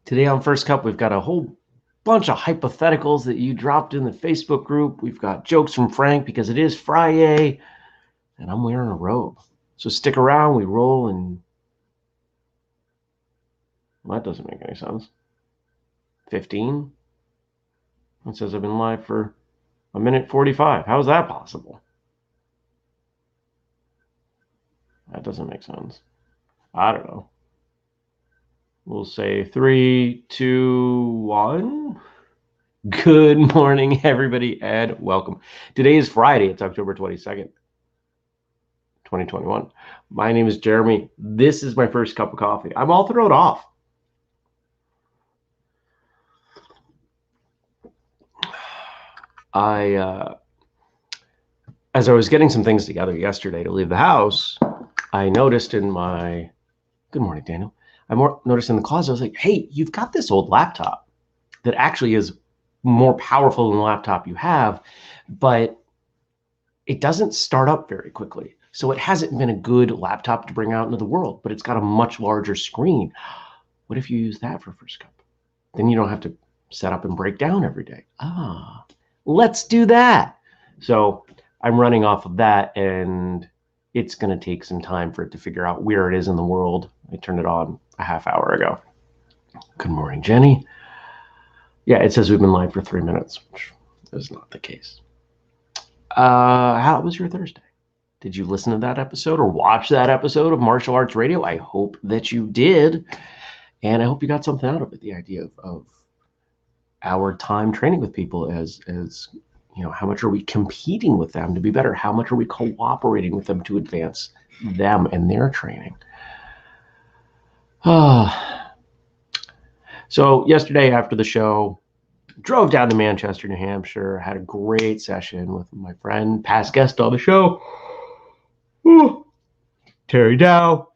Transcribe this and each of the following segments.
Today on First Cup, we've got a whole bunch of hypotheticals that you dropped in the Facebook group. We've got jokes from Frank because it is Friday, and I'm wearing a robe. So stick around, we roll, and well, that doesn't make any sense. 15? It says I've been live for a minute 45. How is that possible? That doesn't make sense. I don't know. We'll say 3, 2, 1. Good morning, everybody, and welcome. Today is Friday. It's October 22nd, 2021. My name is Jeremy. This is my first cup of coffee. I'm all thrown off. As I was getting some things together yesterday to leave the house, I noticed in my, good morning, Daniel. I noticed in the closet, I was like, hey, you've got this old laptop that actually is more powerful than the laptop you have, but it doesn't start up very quickly. So it hasn't been a good laptop to bring out into the world, but it's got a much larger screen. What if you use that for First Cup? Then you don't have to set up and break down every day. Let's do that. So I'm running off of that, and it's going to take some time for it to figure out where it is in the world. I turned it on a half hour ago. Good morning, Jenny. Yeah, it says we've been live for 3 minutes, which is not the case. How was your Thursday? Did you listen to that episode or watch that episode of Martial Arts Radio? I hope that you did. And I hope you got something out of it. The idea of our time training with people as you know, how much are we competing with them to be better? How much are we cooperating with them to advance them and their training? So yesterday after the show, drove down to Manchester, New Hampshire, had a great session with my friend, past guest on the show, Tony Jaa.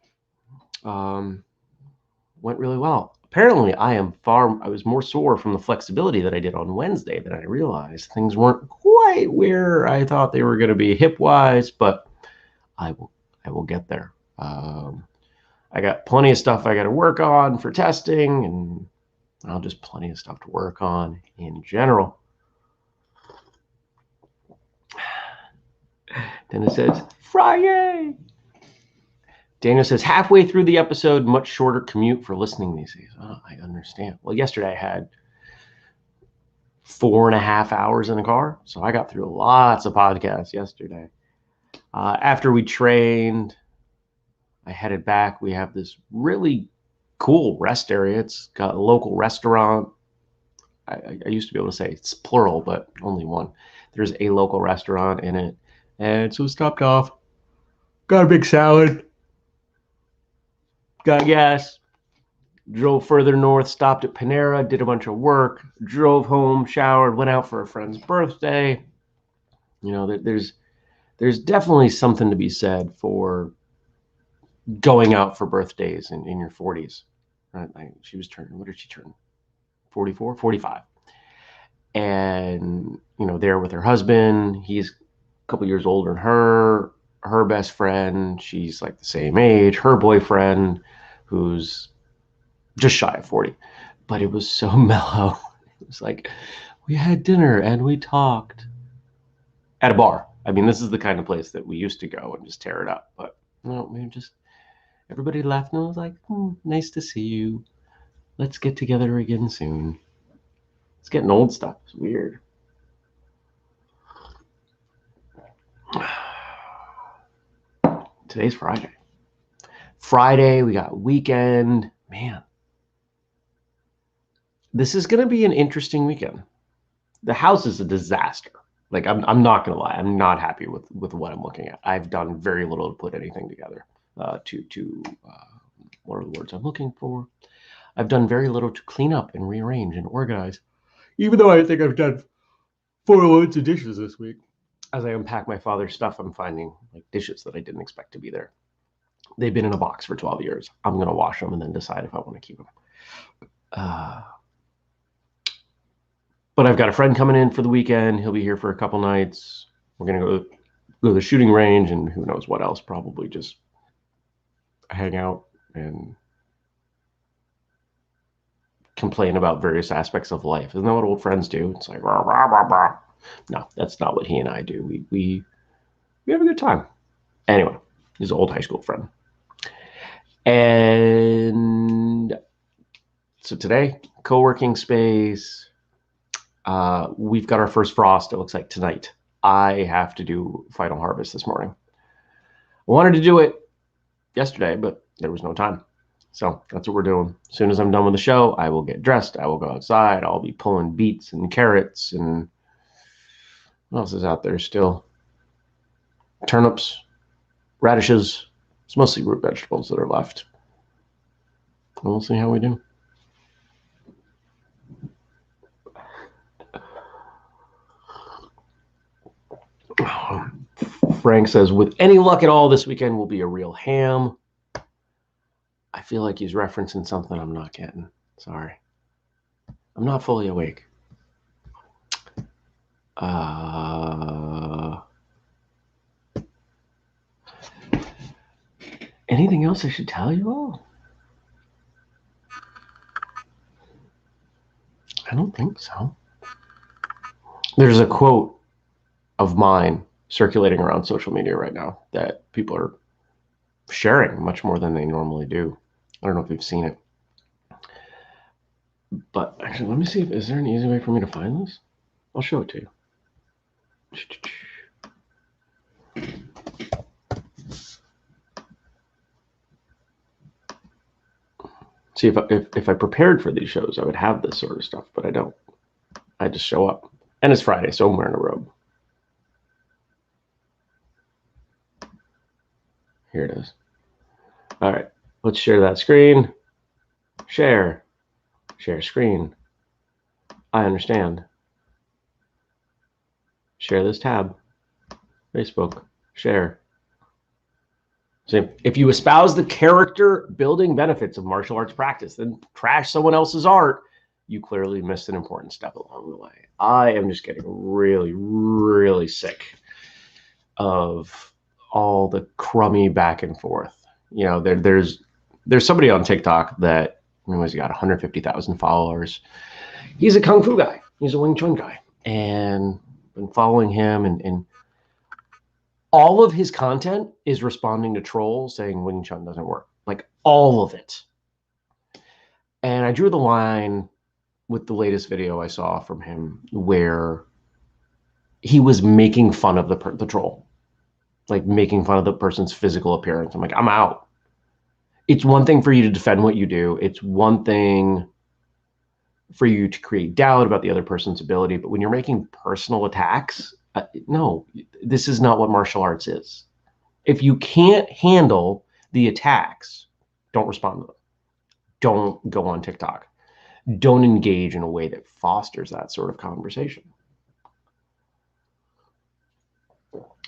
Went really well. Apparently, I was more sore from the flexibility that I did on Wednesday than I realized. Things weren't quite where I thought they were going to be hip-wise, but I will get there. I got plenty of stuff I got to work on for testing, and just plenty of stuff to work on in general. Then it says, Friday! Daniel says, halfway through the episode, much shorter commute for listening these days. Oh, I understand. Well, yesterday I had 4.5 hours in a car, so I got through lots of podcasts yesterday. After we trained, I headed back. We have this really cool rest area. It's got a local restaurant. I used to be able to say it's plural, but only one. There's a local restaurant in it. And so we stopped off, got a big salad, got gas, drove further north, stopped at Panera, did a bunch of work, drove home, showered, went out for a friend's birthday. You know, there's definitely something to be said for going out for birthdays in your 40s. Right? She was turning, what did she turn? 44, 45. And, you know, there with her husband, he's a couple years older than her best friend, she's like the same age, her boyfriend, who's just shy of 40. But it was so mellow. It was like, we had dinner and we talked at a bar. I mean, this is the kind of place that we used to go and just tear it up. But, you know, we just, everybody left and I was like, nice to see you. Let's get together again soon. It's getting old stuff. It's weird. Today's Friday. Friday, we got weekend. Man, this is going to be an interesting weekend. The house is a disaster. Like, I'm not going to lie. I'm not happy with what I'm looking at. I've done very little to put anything together. What are the words I'm looking for? I've done very little to clean up and rearrange and organize, even though I think I've done 4 loads of dishes this week. As I unpack my father's stuff, I'm finding like dishes that I didn't expect to be there. They've been in a box for 12 years. I'm going to wash them and then decide if I want to keep them. But I've got a friend coming in for the weekend. He'll be here for a couple nights. We're going to go to the shooting range and who knows what else, probably just hang out and complain about various aspects of life. Isn't that what old friends do? It's like, rah, rah, rah, rah. No, that's not what he and I do. We have a good time. Anyway, he's an old high school friend. And so today, co-working space. We've got our first frost, it looks like tonight. I have to do final harvest this morning. I wanted to do it yesterday, but there was no time. So that's what we're doing. As soon as I'm done with the show, I will get dressed. I will go outside. I'll be pulling beets and carrots and what else is out there still? Turnips, radishes. It's mostly root vegetables that are left. And we'll see how we do. Frank says, with any luck at all, this weekend will be a real ham. I feel like he's referencing something I'm not getting. Sorry. I'm not fully awake. Anything else I should tell you all? I don't think so. There's a quote of mine circulating around social media right now that people are sharing much more than they normally do. I don't know if you've seen it. But actually, let me see if is there an easy way for me to find this? I'll show it to you. See, if I prepared for these shows, I would have this sort of stuff, but I don't. I just show up. And it's Friday, so I'm wearing a robe. Here it is. All right, let's share that screen. Share screen. I understand. Share this tab. Facebook, share. So if you espouse the character building benefits of martial arts practice, then trash someone else's art, you clearly missed an important step along the way. I am just getting really, really sick of all the crummy back and forth. You know, there's somebody on TikTok that he's got 150,000 followers. He's a kung fu guy. He's a Wing Chun guy, and been following him, and all of his content is responding to trolls saying Wing Chun doesn't work, like all of it. And I drew the line with the latest video I saw from him where he was making fun of the troll, like making fun of the person's physical appearance. I'm like, I'm out. It's one thing for you to defend what you do. It's one thing for you to create doubt about the other person's ability. But when you're making personal attacks, no, this is not what martial arts is. If you can't handle the attacks, don't respond to them. Don't go on TikTok. Don't engage in a way that fosters that sort of conversation.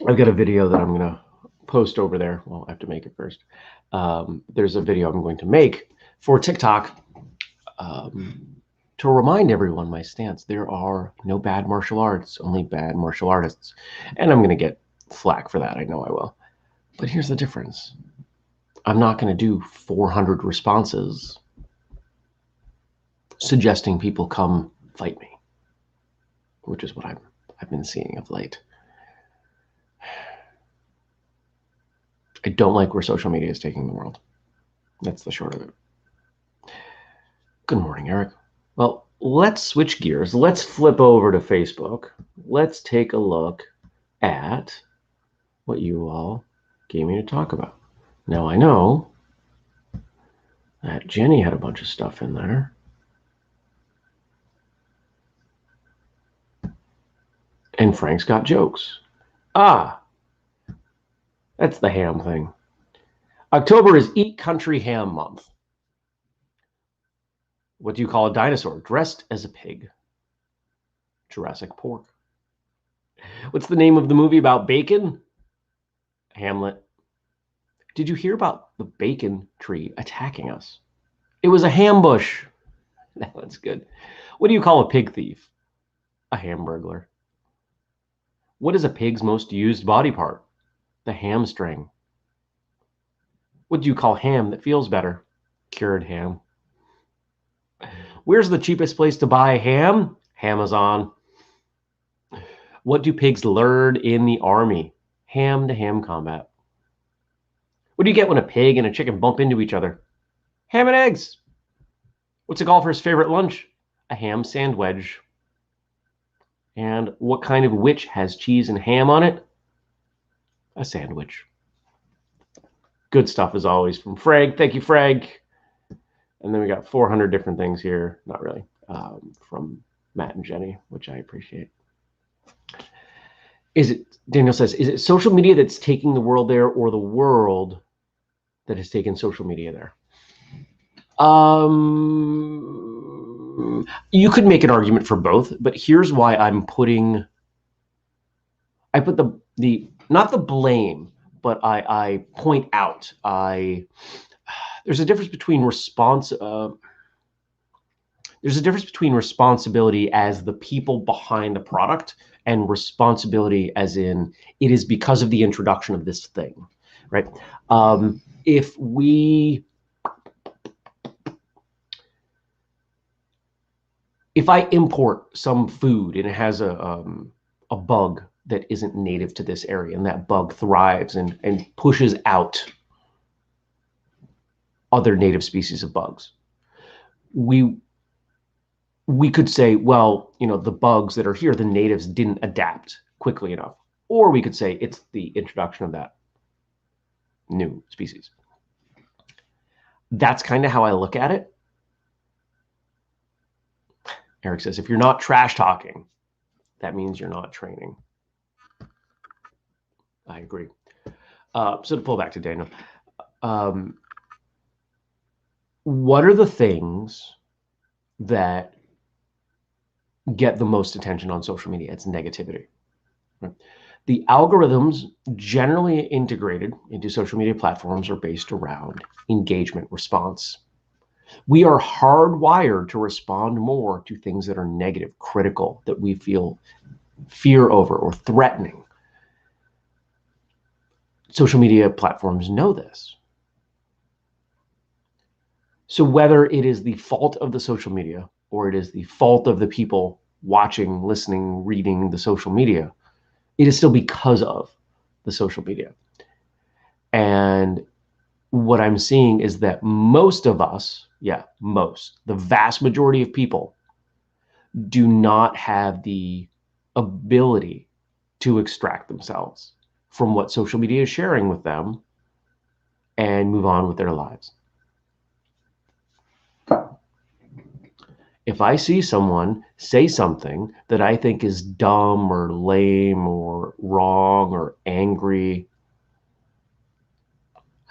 I've got a video that I'm going to post over there. Well, I have to make it first. There's a video I'm going to make for TikTok to remind everyone my stance. There are no bad martial arts, only bad martial artists. And I'm going to get flack for that. I know I will. But here's the difference. I'm not going to do 400 responses suggesting people come fight me, which is what I've been seeing of late. I don't like where social media is taking the world. That's the short of it. Good morning, Eric. Well, let's switch gears. Let's flip over to Facebook. Let's take a look at what you all gave me to talk about. Now, I know that Jenny had a bunch of stuff in there. And Frank's got jokes. Ah, that's the ham thing. October is Eat Country Ham Month. What do you call a dinosaur dressed as a pig? Jurassic Pork. What's the name of the movie about bacon? Hamlet. Did you hear about the bacon tree attacking us? It was a ham bush. That's good. What do you call a pig thief? A hamburglar. What is a pig's most used body part? The hamstring. What do you call ham that feels better? Cured ham. Where's the cheapest place to buy ham? Amazon. What do pigs learn in the army? Ham-to-ham combat. What do you get when a pig and a chicken bump into each other? Ham and eggs. What's a golfer's favorite lunch? A ham sandwich. And what kind of witch has cheese and ham on it? A sandwich. Good stuff as always from Freg. Thank you, Freg. And then we got 400 different things here. Not really. From Matt and Jenny, which I appreciate. Daniel says, is it social media that's taking the world there, or the world that has taken social media there? You could make an argument for both, but here's why I put the not the blame, but I point out, there's a difference between responsibility as the people behind the product and responsibility as in it is because of the introduction of this thing, right? If I import some food and it has a bug that isn't native to this area, and that bug thrives and pushes out other native species of bugs, we could say, well, the bugs that are here, the natives didn't adapt quickly enough. Or we could say it's the introduction of that new species. That's kind of how I look at it. Eric says, if you're not trash talking, that means you're not training. I agree. So to pull back to Daniel, what are the things that get the most attention on social media? It's negativity. Right? The algorithms generally integrated into social media platforms are based around engagement response. We are hardwired to respond more to things that are negative, critical, that we feel fear over or threatening. Social media platforms know this. So whether it is the fault of the social media or it is the fault of the people watching, listening, reading the social media, it is still because of the social media. And what I'm seeing is that most of us, the vast majority of people do not have the ability to extract themselves from what social media is sharing with them and move on with their lives. If I see someone say something that I think is dumb or lame or wrong or angry,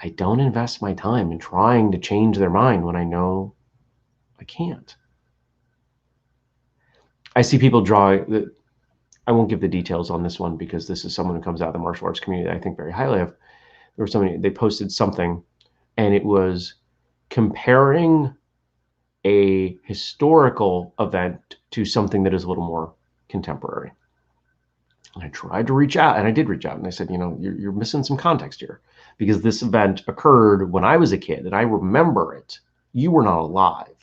I don't invest my time in trying to change their mind when I know I can't. I see people drawing, I won't give the details on this one because this is someone who comes out of the martial arts community that I think very highly of. There was somebody, they posted something and it was comparing a historical event to something that is a little more contemporary. And I tried to reach out, and I did reach out, and I said, you're missing some context here, because this event occurred when I was a kid, and I remember it. You were not alive.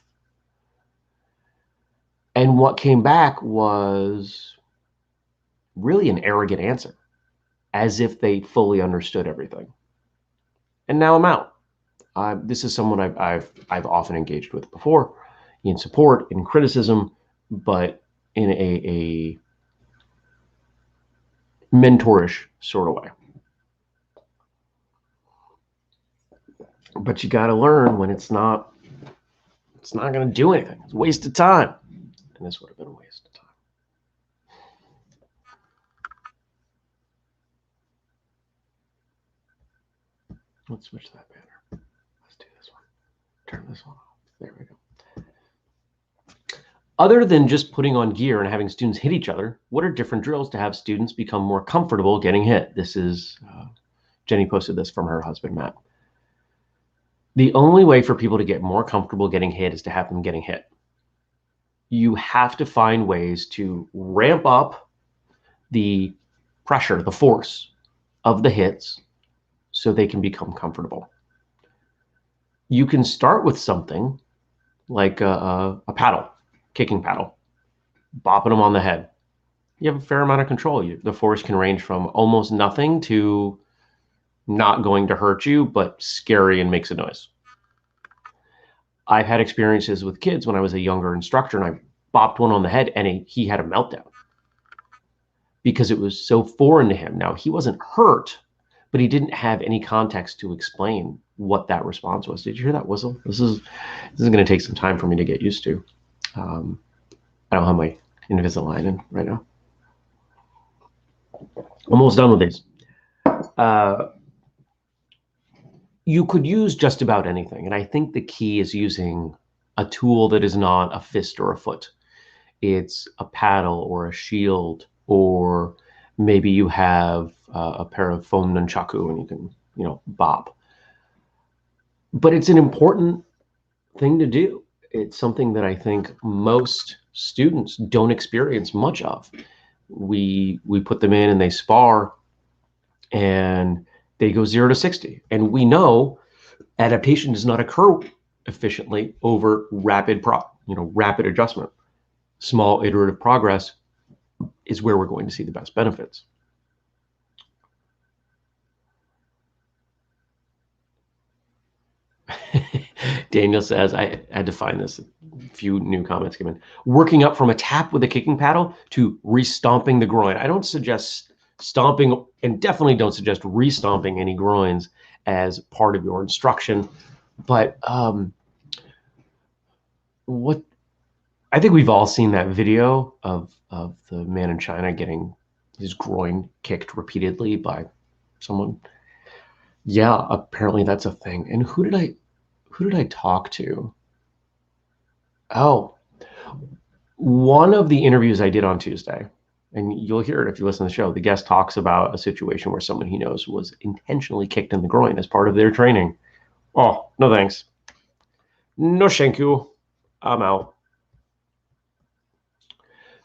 And what came back was really an arrogant answer, as if they fully understood everything. And now I'm out. This is someone I've often engaged with before, in support, in criticism, but in a mentorish sort of way. But you got to learn when it's not going to do anything. It's a waste of time. And this would have been a waste of time. Let's switch that banner. Let's do this one. Turn this one off. There we go. Other than just putting on gear and having students hit each other, what are different drills to have students become more comfortable getting hit? This is, Jenny posted this from her husband, Matt. The only way for people to get more comfortable getting hit is to have them getting hit. You have to find ways to ramp up the pressure, the force of the hits so they can become comfortable. You can start with something like a paddle, kicking paddle, bopping them on the head. You have a fair amount of control. The force can range from almost nothing to not going to hurt you, but scary and makes a noise. I've had experiences with kids when I was a younger instructor and I bopped one on the head and he had a meltdown because it was so foreign to him. Now, he wasn't hurt, but he didn't have any context to explain what that response was. Did you hear that whistle? This is going to take some time for me to get used to. I don't have my Invisalign in right now. Almost done with these. You could use just about anything. And I think the key is using a tool that is not a fist or a foot. It's a paddle or a shield, or maybe you have a pair of foam nunchaku and you can, bop. But it's an important thing to do. It's something that I think most students don't experience much of. We put them in and they spar and they go 0 to 60. And we know adaptation does not occur efficiently over rapid adjustment. Small iterative progress is where we're going to see the best benefits. Daniel says, I had to find this. A few new comments came in. Working up from a tap with a kicking paddle to re-stomping the groin. I don't suggest stomping, and definitely don't suggest re-stomping any groins as part of your instruction. But I think we've all seen that video of the man in China getting his groin kicked repeatedly by someone. Yeah, apparently that's a thing. And who did I talk to? Oh, one of the interviews I did on Tuesday, and you'll hear it if you listen to the show, the guest talks about a situation where someone he knows was intentionally kicked in the groin as part of their training. Oh, no thanks. No thank you. I'm out.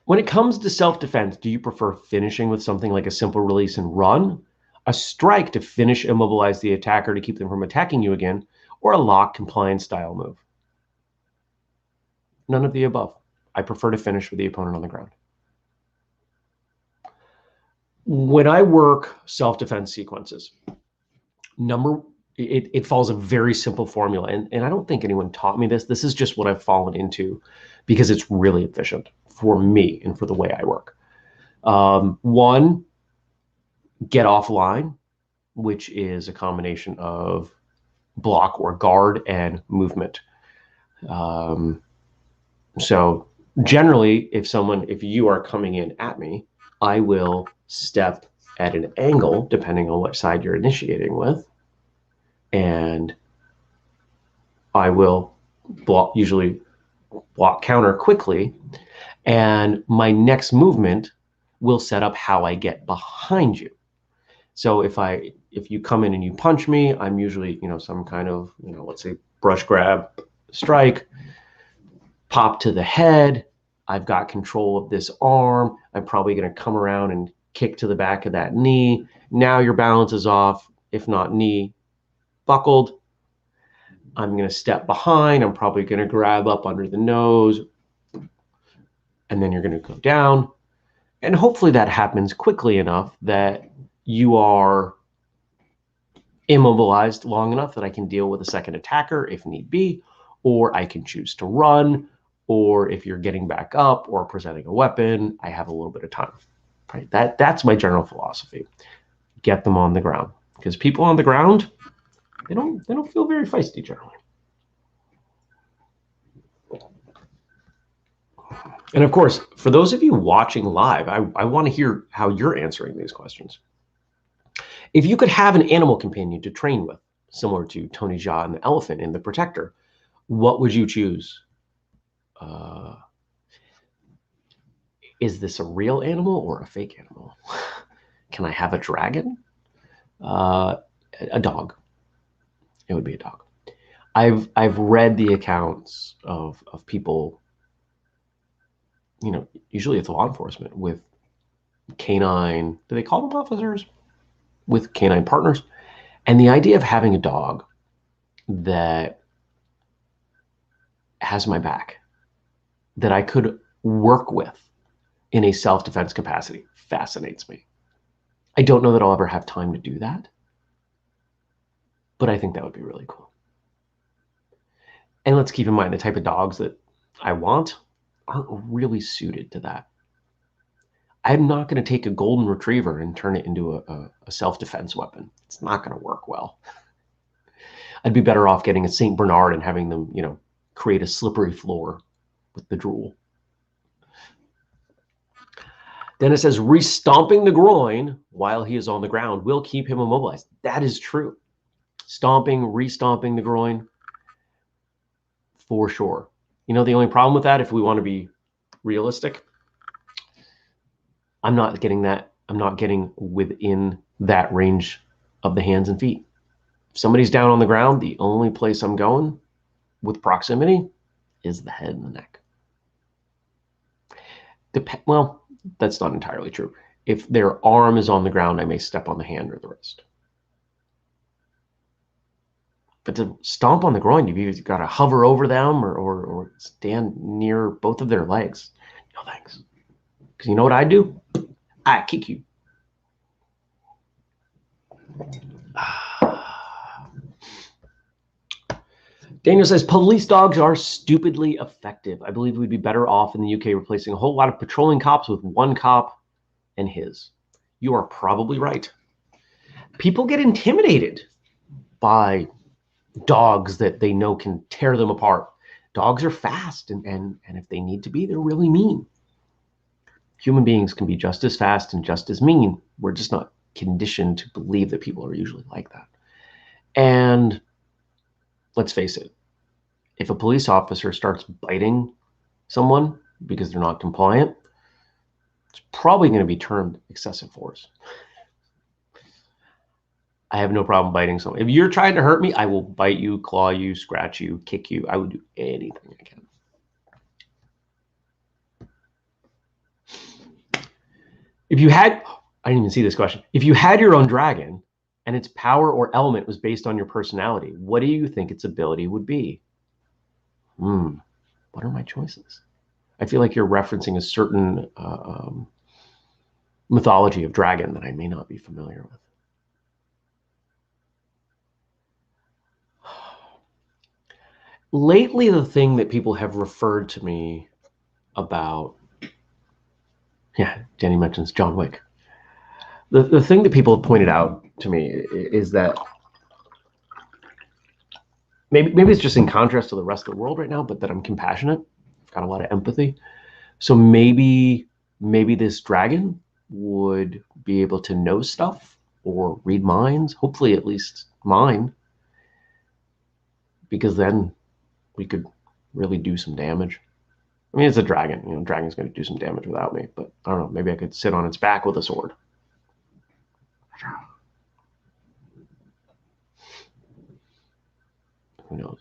When it comes to self-defense, do you prefer finishing with something like a simple release and run, a strike to finish immobilize the attacker to keep them from attacking you again, or a lock compliance style move? None of the above. I prefer to finish with the opponent on the ground. When I work self-defense sequences, it follows a very simple formula. And I don't think anyone taught me this. This is just what I've fallen into because it's really efficient for me and for the way I work. One, get offline, which is a combination of block or guard and movement. So generally, if you are coming in at me, I will step at an angle, depending on what side you're initiating with, and I will usually block counter quickly, and my next movement will set up how I get behind you. So if you come in and you punch me, I'm usually, some kind of, let's say brush grab, strike, pop to the head. I've got control of this arm. I'm probably going to come around and kick to the back of that knee. Now your balance is off, if not knee buckled. I'm going to step behind. I'm probably going to grab up under the nose, and then you're going to go down. And hopefully that happens quickly enough that you are immobilized long enough that I can deal with a second attacker if need be, or I can choose to run, or if you're getting back up or presenting a weapon, I have a little bit of time. Right? That's my general philosophy. Get them on the ground, because people on the ground, they don't feel very feisty generally. And of course, for those of you watching live, I want to hear how you're answering these questions. If you could have an animal companion to train with, similar to Tony Jaa and the elephant in The Protector, what would you choose? Is this a real animal or a fake animal? Can I have a dragon? A dog. It would be a dog. I've read the accounts of people, usually it's law enforcement with canine, do they call them officers? With canine partners. And the idea of having a dog that has my back, that I could work with in a self-defense capacity, fascinates me. I don't know that I'll ever have time to do that, but I think that would be really cool. And let's keep in mind the type of dogs that I want aren't really suited to that. I'm not going to take a golden retriever and turn it into a self-defense weapon. It's not going to work well. I'd be better off getting a St. Bernard and having them, you know, create a slippery floor with the drool. Dennis says, re-stomping the groin while he is on the ground will keep him immobilized. That is true. Stomping, re-stomping the groin, for sure. You know, the only problem with that, if we want to be realistic, I'm not getting that. I'm not getting within that range of the hands and feet. If somebody's down on the ground, the only place I'm going with proximity is the head and the neck. Well, that's not entirely true. If their arm is on the ground, I may step on the hand or the wrist. But to stomp on the groin, you've either got to hover over them or stand near both of their legs. No thanks. Because you know what I do? I kick you. Daniel says, police dogs are stupidly effective. I believe we'd be better off in the UK replacing a whole lot of patrolling cops with one cop and his. You are probably right. People get intimidated by dogs that they know can tear them apart. Dogs are fast, and if they need to be, they're really mean. Human beings can be just as fast and just as mean. We're just not conditioned to believe that people are usually like that. And let's face it, if a police officer starts biting someone because they're not compliant, it's probably going to be termed excessive force. I have no problem biting someone. If you're trying to hurt me, I will bite you, claw you, scratch you, kick you. I would do anything I can. If you had, I didn't even see this question. If you had your own dragon and its power or element was based on your personality, what do you think its ability would be? What are my choices? I feel like you're referencing a certain mythology of dragon that I may not be familiar with. Lately, the thing that people have referred to me about, yeah, Jenny mentions John Wick. The thing that people have pointed out to me is that maybe it's just in contrast to the rest of the world right now, but that I'm compassionate. I've got a lot of empathy. So maybe this dragon would be able to know stuff or read minds, hopefully at least mine, because then we could really do some damage. I mean, it's a dragon. You know, dragon's going to do some damage without me, but I don't know. Maybe I could sit on its back with a sword. Who knows?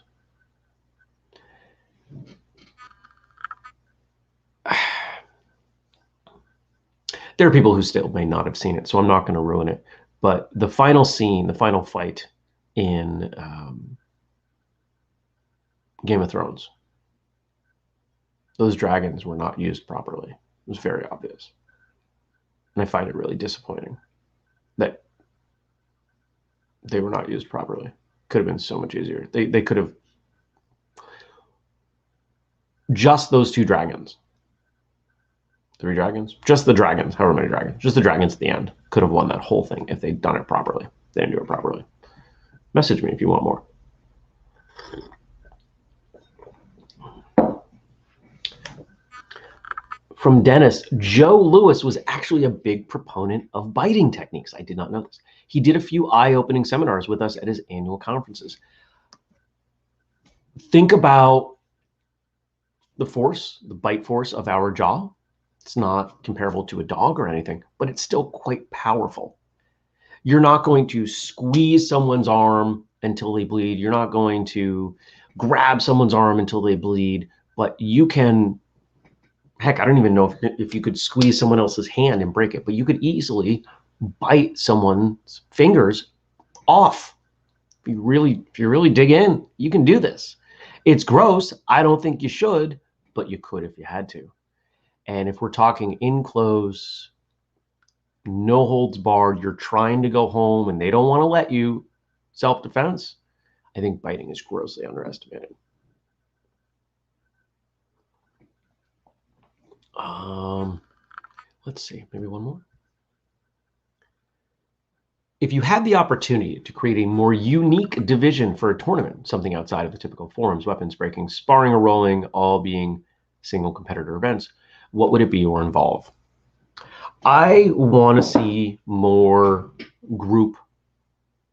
There are people who still may not have seen it, so I'm not going to ruin it. But the final scene, the final fight in Game of Thrones, those dragons were not used properly. It was very obvious. And I find it really disappointing that they were not used properly. Could have been so much easier. They could have, just those two dragons, 3 dragons, just the dragons, however many dragons, just the dragons at the end could have won that whole thing if they'd done it properly. They didn't do it properly. Message me if you want more. From Dennis, Joe Lewis was actually a big proponent of biting techniques. I did not know this. He did a few eye-opening seminars with us at his annual conferences. Think about the force, the bite force of our jaw. It's not comparable to a dog or anything, but it's still quite powerful. You're not going to squeeze someone's arm until they bleed. You're not going to grab someone's arm until they bleed, but you can, heck, I don't even know if you could squeeze someone else's hand and break it, but you could easily bite someone's fingers off. If you really dig in, you can do this. It's gross. I don't think you should, but you could if you had to. And if we're talking in close, no holds barred, you're trying to go home and they don't want to let you, self-defense, I think biting is grossly underestimated. Let's see, maybe one more. If you had the opportunity to create a more unique division for a tournament, something outside of the typical forums, weapons breaking, sparring or rolling, all being single competitor events, what would it be or involve? I want to see more group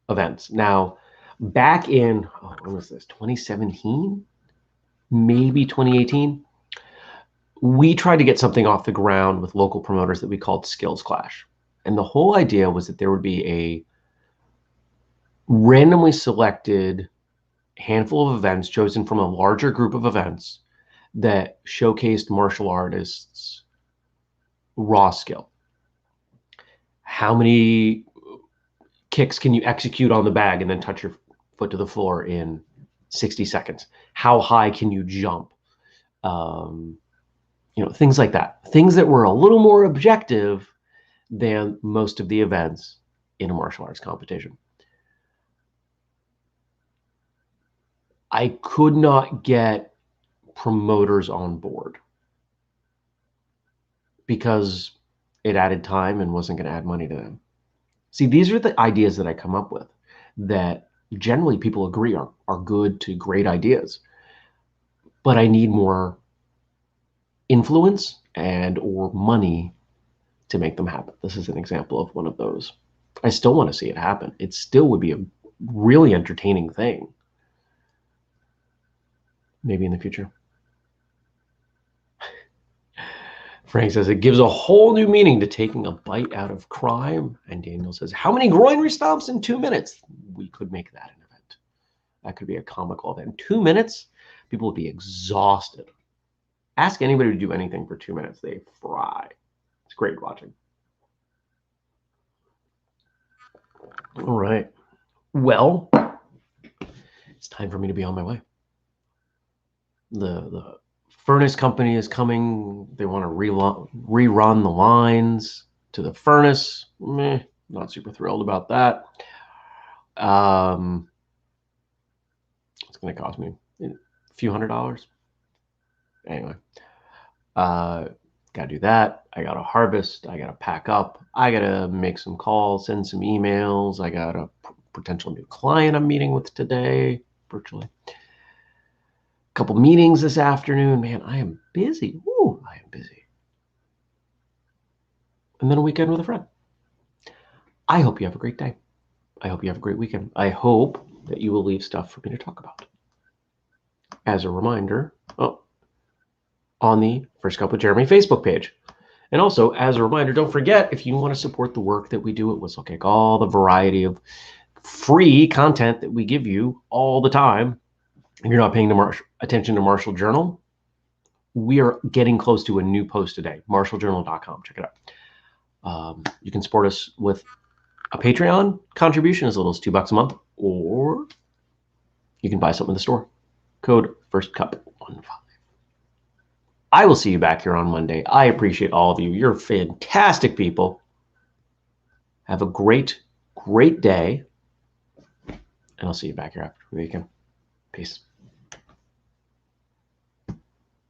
events. Now, back in, when was this, 2017? Maybe 2018? We tried to get something off the ground with local promoters that we called Skills Clash. And the whole idea was that there would be a randomly selected handful of events chosen from a larger group of events that showcased martial artists' raw skill. How many kicks can you execute on the bag and then touch your foot to the floor in 60 seconds? How high can you jump? Things like that. Things that were a little more objective than most of the events in a martial arts competition. I could not get promoters on board because it added time and wasn't going to add money to them. See, these are the ideas that I come up with that generally people agree are good to great ideas, but I need more influence and or money to make them happen. This is an example of one of those. I still want to see it happen. It still would be a really entertaining thing. Maybe in the future. Frank says, it gives a whole new meaning to taking a bite out of crime. And Daniel says, how many groin restomps in 2 minutes? We could make that an event. That could be a comical event. In 2 minutes, people would be exhausted. Ask anybody to do anything for 2 minutes. They fry. It's great watching. All right. Well, it's time for me to be on my way. The furnace company is coming. They want to rerun the lines to the furnace. Not super thrilled about that. It's going to cost me a few $100s. Anyway, got to do that. I got to harvest. I got to pack up. I got to make some calls, send some emails. I got a potential new client I'm meeting with today, virtually. Couple meetings this afternoon. Man, I am busy. Woo, I am busy. And then a weekend with a friend. I hope you have a great day. I hope you have a great weekend. I hope that you will leave stuff for me to talk about. As a reminder, on the First Cup with Jeremy Facebook page. And also, as a reminder, don't forget, if you want to support the work that we do at Whistlekick, all the variety of free content that we give you all the time, if you're not paying attention to Martial Journal, we are getting close to a new post today, martialjournal.com. Check it out. You can support us with a Patreon contribution as little as $2 a month, or you can buy something in the store. Code FIRSTCUP15. I will see you back here on Monday. I appreciate all of you. You're fantastic people. Have a great, great day. And I'll see you back here after the weekend. Peace.